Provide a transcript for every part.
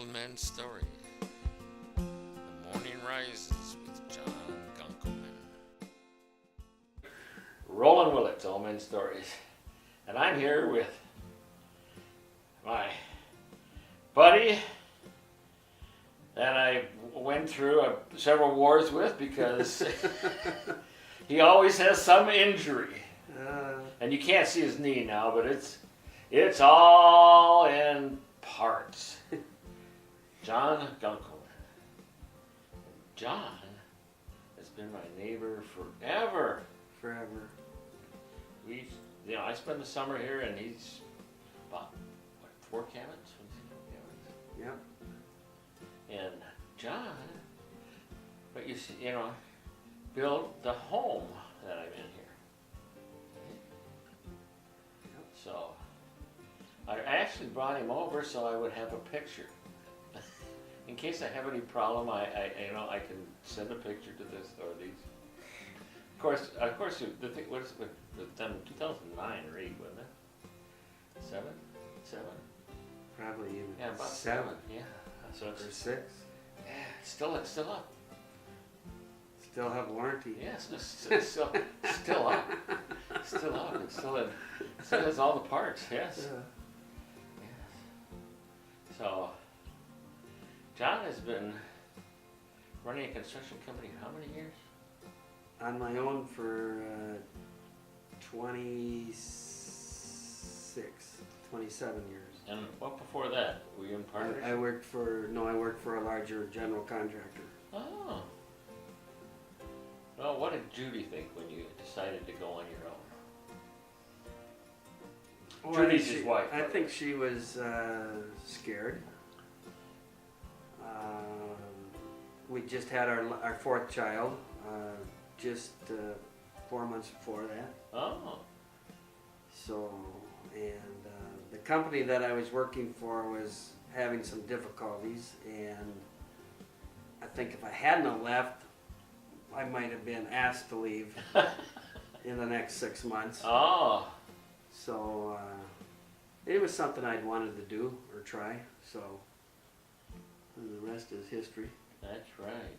Old Men's Story. The Morning Rises with John Gunkelman. Roland, Willits, Old Men's Stories. And I'm here with my buddy that I went through several wars with because he always has some injury. And you can't see his knee now, but it's all in parts. John Gunkelman. John has been my neighbor forever. Forever. I spend the summer here, and he's about 4 cabins. Yep. And John, but you see, built the home that I'm in here. Yep. So I actually brought him over so I would have a picture. In case I have any problem, I can send a picture to this or these. Of course, the thing was done in 2009 or 8, wasn't it? 7? Probably even. Yeah, about 7. Yeah. So it's Or 6. Yeah, it's still up. Still have warranty. Yes, it's still up. Still up. It still has all the parts. Yes. Yeah. Yes. So, John has been running a construction company how many years? On my own for 27 years. And what before that? Were you in partnership? I worked for a larger general contractor. Oh. Well, what did Judy think when you decided to go on your own? Well, Judy's his wife. I think she was scared. We just had our 4th child, just 4 months before that. Oh. So, and the company that I was working for was having some difficulties, and I think if I hadn't have left, I might have been asked to leave in the next 6 months. Oh. So it was something I'd wanted to do or try. So and the rest is history. That's right.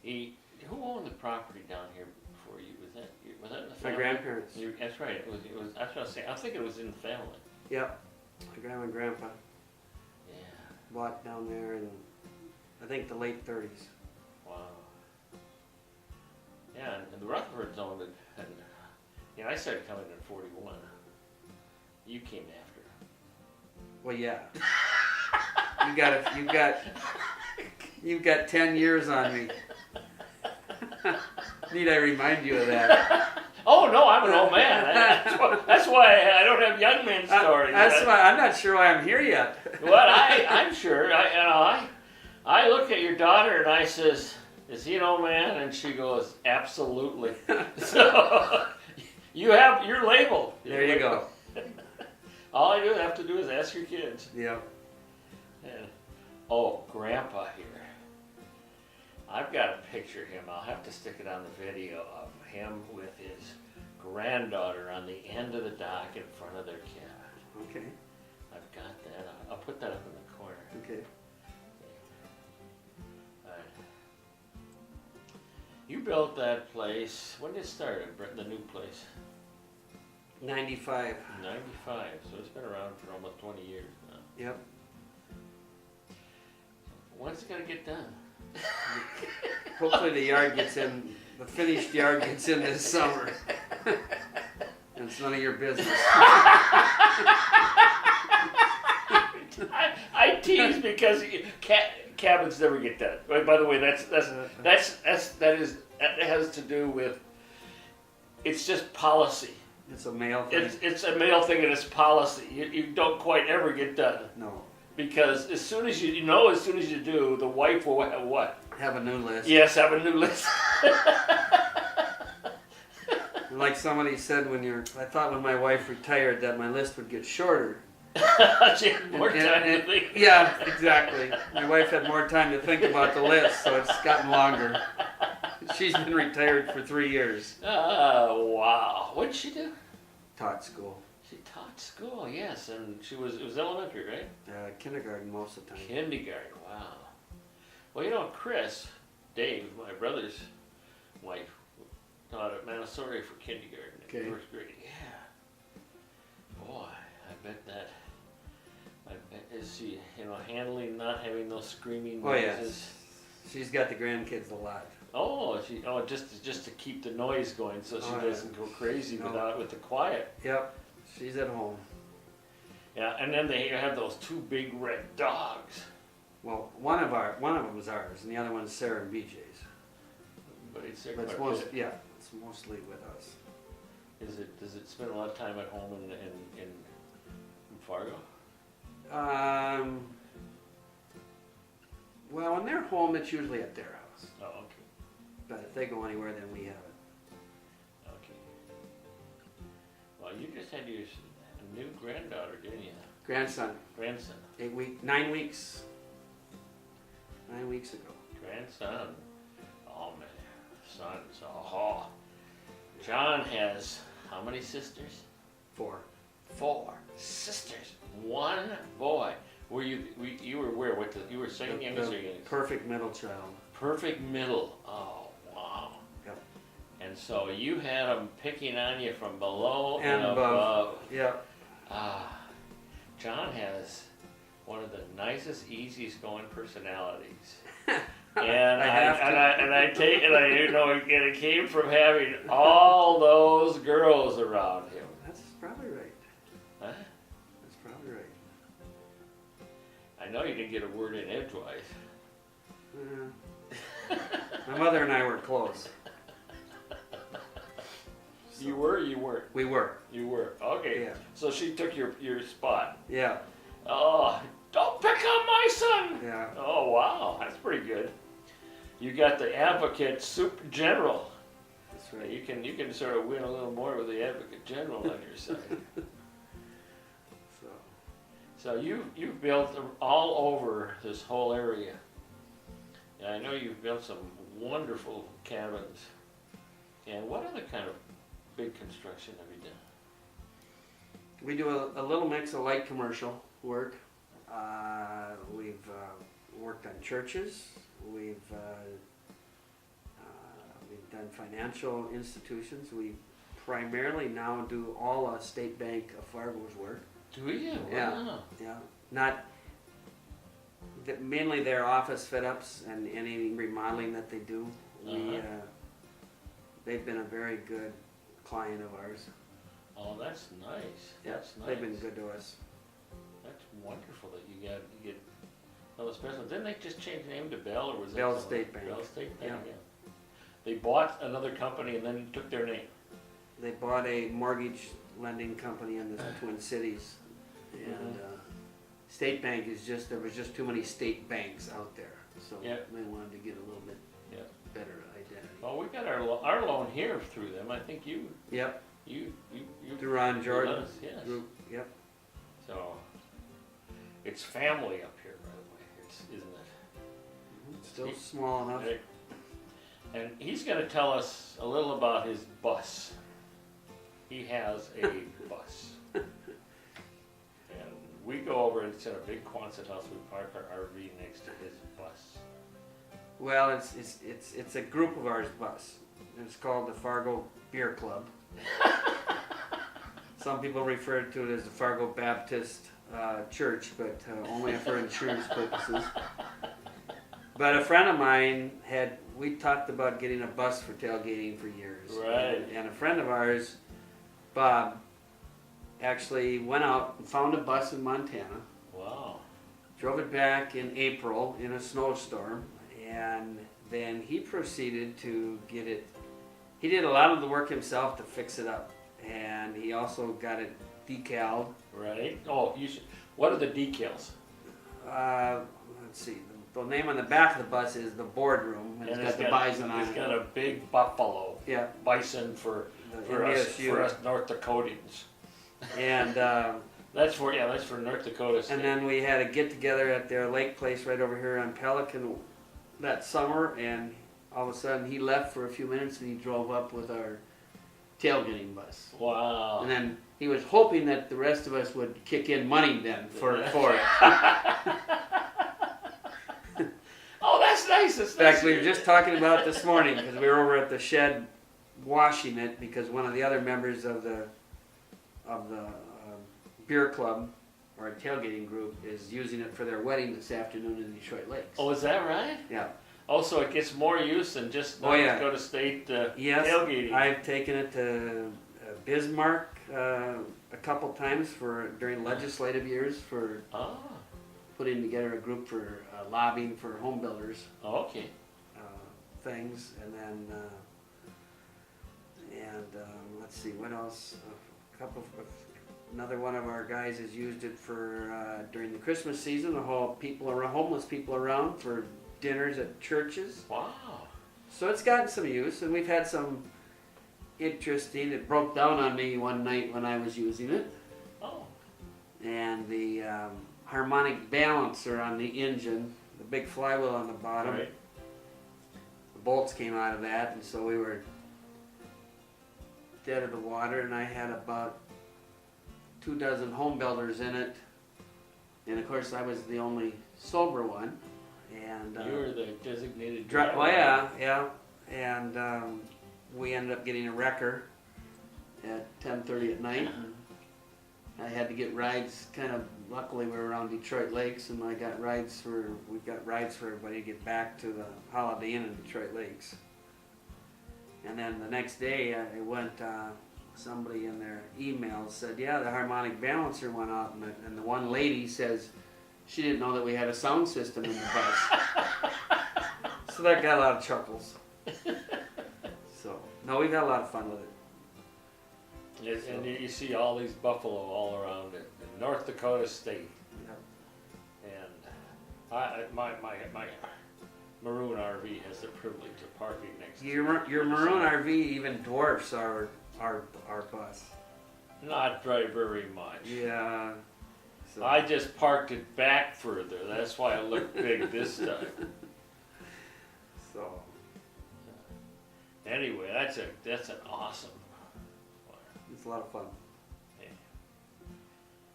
And who owned the property down here before you? Was that in the family? My grandparents. That's right. It was. That's what I was saying. I think it was in the family. Yep. My grandma and grandpa Yeah. bought down there in, I think, the late 30s. Wow. Yeah, and the Rutherfords owned it, and I started coming in 41. You came after. Well, yeah. You've got 10 years on me. Need I remind you of that? Oh no, I'm an old man. That's why I don't have young man stories. That's why I'm not sure why I'm here yet. Well, I'm sure. I look at your daughter and I says, "Is he an old man?" And she goes, "Absolutely." So you're labeled. There you go. All I have to do is ask your kids. Yep. And, Grandpa here. I've got a picture of him. I'll have to stick it on the video of him with his granddaughter on the end of the dock in front of their cabin. Okay. I've got that. I'll put that up in the corner. Okay. You built that place. When did it start? The new place? 95. 95. So it's been around for almost 20 years now. Yep. When's it gonna get done? Hopefully the finished yard gets in this summer. And it's none of your business. I tease because cabins never get done. By the way, that has to do with, it's just policy. It's a male thing. It's a male thing and it's policy. You don't quite ever get done. No. Because as soon as you do, the wife will have what? Have a new list. Yes, have a new list. Like somebody said I thought when my wife retired that my list would get shorter. She had more time to think. Yeah, exactly. My wife had more time to think about the list, so it's gotten longer. She's been retired for 3 years. Oh, wow. What did she do? Taught school. She taught school, yes, and it was elementary, right? Kindergarten most of the time. Kindergarten, wow. Well, Chris, Dave, my brother's wife, taught at Montessori for kindergarten in Okay. first grade. Yeah. Boy, is she, handling not having those screaming Oh noises? yes, she's got the grandkids a lot. Just to keep the noise going so she Oh, yeah. doesn't go crazy No. with the quiet. Yep, she's at home. Yeah, and then they have those two big red dogs. Well, one of them is ours, and the other one's Sarah and BJ's. But it's But it's it's mostly with us. Does it spend a lot of time at home in Fargo? Well, when they're home, it's usually at their house. Oh, okay. But if they go anywhere, then we have it. Okay. Well, you just had your new granddaughter, didn't you? Grandson, Grandson. 9 weeks. 9 weeks ago. Grandson. Oh man, sons. Oh. John has how many sisters? 4. 4 sisters. 1 boy. You were where? You were second youngest or youngest? Perfect middle child. Perfect middle. Oh wow. Yep. And so you had them picking on you from below And above. Yep. John has one of the nicest, easiest going personalities. And it came from having all those girls around him. That's probably right. Huh? That's probably right. I know you didn't get a word in edgewise. My mother and I were close. You were, you weren't. We were. You were. Okay. Yeah. So she took your spot. Yeah. Oh, don't pick on my son. Yeah. Oh wow, that's pretty good. You got the advocate super general. That's right. You can sort of win a little more with the advocate general on your side. So you've built all over this whole area. And I know you've built some wonderful cabins. And what other kind of big construction have you done? We do a little mix of light commercial work. We've worked on churches. We've done financial institutions. We primarily now do all State Bank of Fargo's work. Do you? Yeah. Wow. Yeah. Mainly their office fit-ups and any remodeling that they do. They've been a very good client of ours. Oh, that's nice. Yeah, That's nice. they've been good to us. That's wonderful that you get all those special. Didn't they just change the name to Bell, or was that Bell something? State Bank. Bell State Bank. Yeah. Yeah. They bought another company and then took their name. They bought a mortgage lending company in the Twin Cities, and State Bank there was just too many state banks out there, so Yeah. they wanted to get a little bit Yeah. better identity. Well, we got our loan here through them. I think you Yep, you through Ron Jordan us, yes. group. Yep. So it's family up here, by the way, isn't it? Still small enough. Right. And he's going to tell us a little about his bus. He has a bus. And we go over, it's in a big Quonset house. We park our RV next to his bus. Well, it's a group of ours bus. It's called the Fargo Beer Club. Some people refer to it as the Fargo Baptist Church, but only for insurance purposes. But a friend of mine we talked about getting a bus for tailgating for years. Right. And a friend of ours, Bob, actually went out and found a bus in Montana, Wow. drove it back in April in a snowstorm, and then he proceeded to get it. He did a lot of the work himself to fix it up, and he also got it decaled. Right. Oh, what are the decals? Let's see. The name on the back of the bus is the boardroom, and it's got the bison on It's it. got a big buffalo. Yeah. Bison for us North Dakotans. And That's for North Dakota State. and then we had a get together at their lake place right over here on Pelican that summer, and all of a sudden he left for a few minutes and he drove up with our tailgating bus. Wow. And then he was hoping that the rest of us would kick in money then for it. Oh, that's nice. That's In fact, nice. we were just talking about it this morning because we were over at the shed washing it because one of the other members of the beer club or tailgating group is using it for their wedding this afternoon in Detroit Lakes. Oh, is that right? Yeah. Oh, so it gets more use than just Oh, yeah. Dakota State Yes, tailgating. I've taken it to Bismarck a couple times during legislative years for Oh, putting together a group for lobbying for home builders okay. things, and then let's see what else. Another one of our guys has used it for during the Christmas season to haul homeless people around for dinners at churches. Wow. So it's gotten some use, and we've had some interesting. It broke down on me one night when I was using it, Oh. and the harmonic balancer on the engine, the big flywheel on the bottom, Right. the bolts came out of that, and so we were dead of the water, and I had about 24 home builders in it, and of course I was the only sober one, and You were the designated Dri- driver. well, yeah, and we ended up getting a wrecker at 10:30 at night. And I had to get rides. Luckily, we were around Detroit Lakes, and we've got rides for everybody to get back to the Holiday Inn in Detroit Lakes. And then the next day, I went. Somebody in their email said, "Yeah, the harmonic balancer went out," and the one lady says she didn't know that we had a sound system in the bus. So that got a lot of chuckles. So, no, we've had a lot of fun with it. Yes, and you see all these buffalo all around it in North Dakota State. Yep. And my maroon RV has the privilege of parking next to Your maroon RV even dwarfs our bus. Not very much. Yeah. So. I just parked it back further. That's why it looked big this time. So. Anyway, that's an awesome. It's a lot of fun.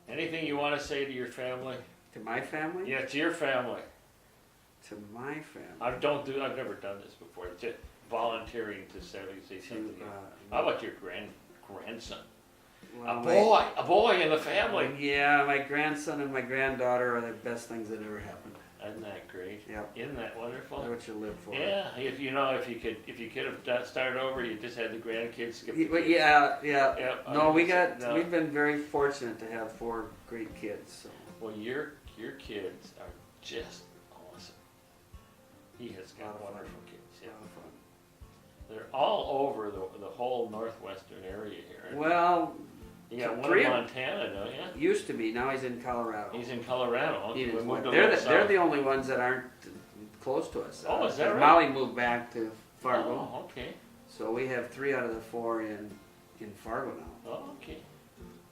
Anything you want to say to your family? To my family? Yeah, to your family. To my family. I've never done this before. Just volunteering to say something. To, How about your grandson? well, A boy in the family. Yeah, my grandson and my granddaughter are the best things that ever happened. Isn't that great? Yep. Isn't that wonderful? That's what you live for. Yeah. If you could have started over, you just had the grandkids. Skip the kids. Yeah. Yep, No, we've no. been very fortunate to have 4 great kids. So. Well, your kids are just awesome. He has A lot got of fun. wonderful kids. A Yeah. lot of fun. They're all over the whole northwestern area here. Well, You got one three in of- Montana, don't you? used to be. Now he's in Colorado. He's in Colorado. He Okay, is we moved one. a They're little the south. only ones that aren't close to us. Oh, is that right? Molly moved back to Fargo, Oh, okay. so we have 3 out of the 4 in Fargo now. Oh, okay.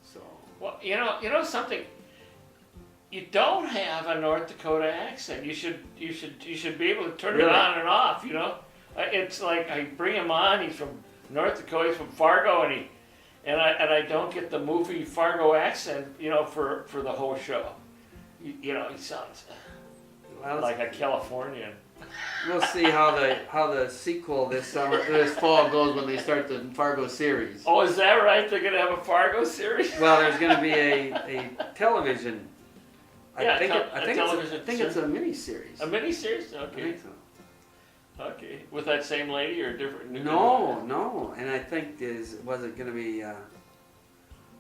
So Well, you know something. You don't have a North Dakota accent. You should be able to turn it Really? on and off. You know, it's like I bring him on. He's from North Dakota. He's from Fargo, and I don't get the movie Fargo accent. You know, for the whole show. You know, he sounds well, like a Californian. we'll see how the sequel this fall goes when they start the Fargo series. Oh, is that right? They're gonna have a Fargo series? Well, there's going to be a television. Yeah, I think television it's a mini series. A miniseries? I Okay. think so. Okay. With that same lady or different? No, and I think was it going to be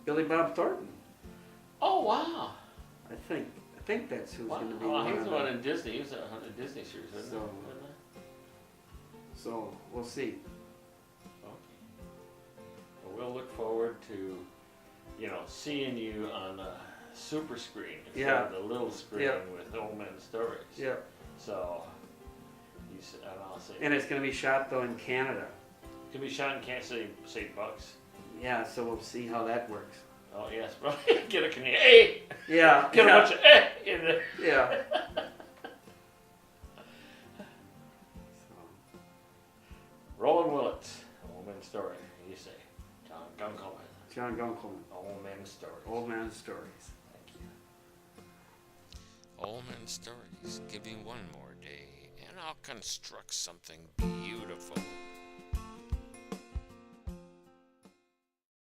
Billy Bob Thornton? Oh wow. I think that's who's Wow. going to be. Oh, he was of the them. one in Disney. He was on a Disney series, wasn't So- he? So we'll see. Okay. Well, we'll look forward to, seeing you on the super screen instead of the little screen Yeah. with Old Man Stories. Yeah, So, and I'll say, and it's going to be shot though in Canada. it can be shot in Kansas City, St. Bucks. Yeah, so we'll see how that works. Oh yes, bro. Get a Canadian. Hey! Yeah, Get a bunch of in there. yeah. Roland Willits, Old Man Story. You say, John Gunkelman. John Gunkelman, Old Man Stories. Old Man Stories. Thank you. Old Man Stories. Give me one more day, and I'll construct something beautiful.